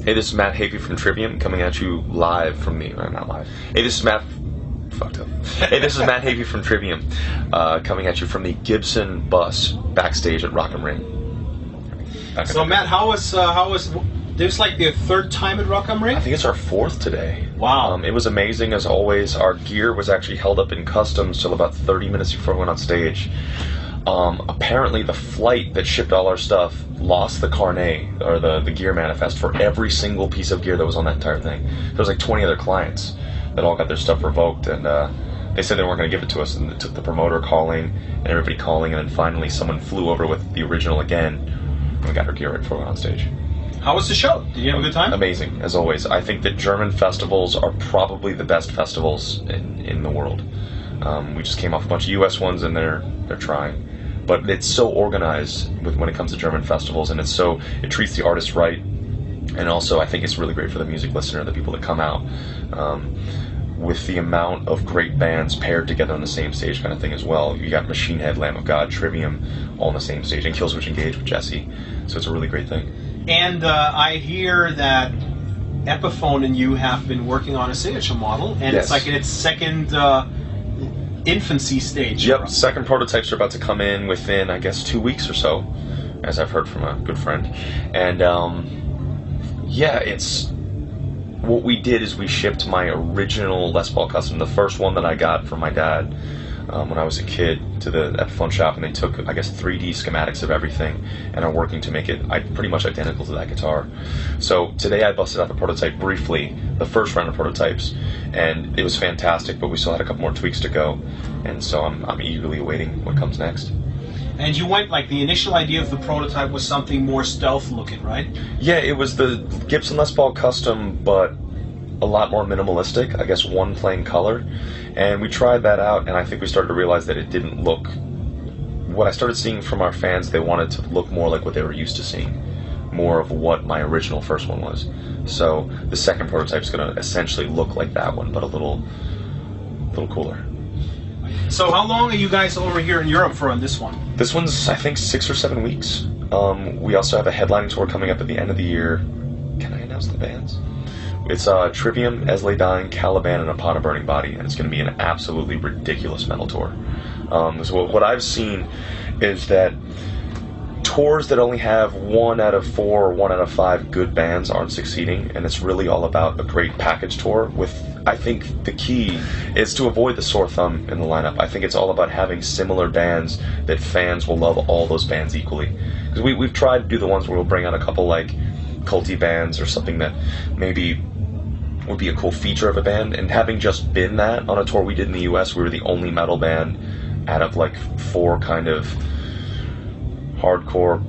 Hey, this is Matt Heafy from Trivium, coming at you live from the... not live. Hey, this is Matt... Fucked up. Hey, this is Matt Heafy from Trivium, coming at you from the Gibson bus backstage at Rock am Ring. So, Matt, how was this like the third time at Rock am Ring? I think it's our fourth today. Wow. It was amazing as always. Our gear was actually held up in customs till about 30 minutes before we went on stage. Apparently the flight that shipped all our stuff lost the carnet, or the gear manifest, for every single piece of gear that was on that entire thing. There was like 20 other clients that all got their stuff revoked, and they said they weren't going to give it to us, and it took the promoter calling, and everybody calling, and then finally someone flew over with the original again, and we got our gear right before we went on stage. How was the show? Did you have a good time? Amazing, as always. I think that German festivals are probably the best festivals in the world. We just came off a bunch of US ones, and they're trying. But it's so organized when it comes to German festivals, and it treats the artists right, and also I think it's really great for the music listener, the people that come out, with the amount of great bands paired together on the same stage kind of thing as well. You got Machine Head, Lamb of God, Trivium all on the same stage, and Killswitch Engage with Jesse, so it's a really great thing. And I hear that Epiphone and you have been working on a signature model, and yes. It's like in its second infancy stage. Yep, second prototypes are about to come in within, I guess, 2 weeks or so, as I've heard from a good friend. And yeah, what we did is we shipped my original Les Paul Custom, the first one that I got from my dad when I was a kid, to the Epiphone shop, and they took, I guess, 3D schematics of everything and are working to make it pretty much identical to that guitar. So today I busted out the prototype briefly, the first round of prototypes, and it was fantastic, but we still had a couple more tweaks to go, and so I'm eagerly awaiting what comes next. And you went, like, the initial idea of the prototype was something more stealth looking, right? Yeah, it was the Gibson Les Paul Custom, but a lot more minimalistic, I guess one plain color, and we tried that out, and I think we started to realize that it didn't look... What I started seeing from our fans, they wanted to look more like what they were used to seeing, more of what my original first one was. So the second prototype is going to essentially look like that one, but a little cooler. So how long are you guys over here in Europe for on this one? This one's, I think, 6 or 7 weeks. We also have a headlining tour coming up at the end of the year. Can I announce the bands? It's Trivium, Esley Dying, Caliban, and Upon a Burning Body, and it's going to be an absolutely ridiculous metal tour. So what I've seen is that tours that only have 1 out of 4 or 1 out of 5 good bands aren't succeeding, and it's really all about a great package tour with, I think the key is to avoid the sore thumb in the lineup. I think it's all about having similar bands that fans will love all those bands equally. Because we've tried to do the ones where we'll bring out a couple like culty bands or something that maybe would be a cool feature of a band, and having just been that on a tour we did in the US, we were the only metal band out of like 4 kind of hardcore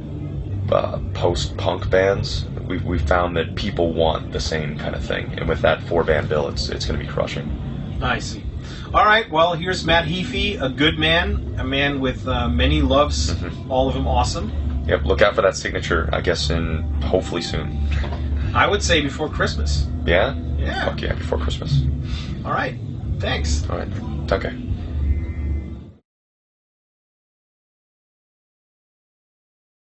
post-punk bands. We found that people want the same kind of thing, and with that 4-band bill, it's going to be crushing. I see. All right, well, here's Matt Heafy, a good man, a man with many loves, all of them awesome. Yep, look out for that signature, I guess, hopefully soon. I would say before Christmas. Yeah? Yeah. Fuck yeah, before Christmas. All right, thanks. All right, okay.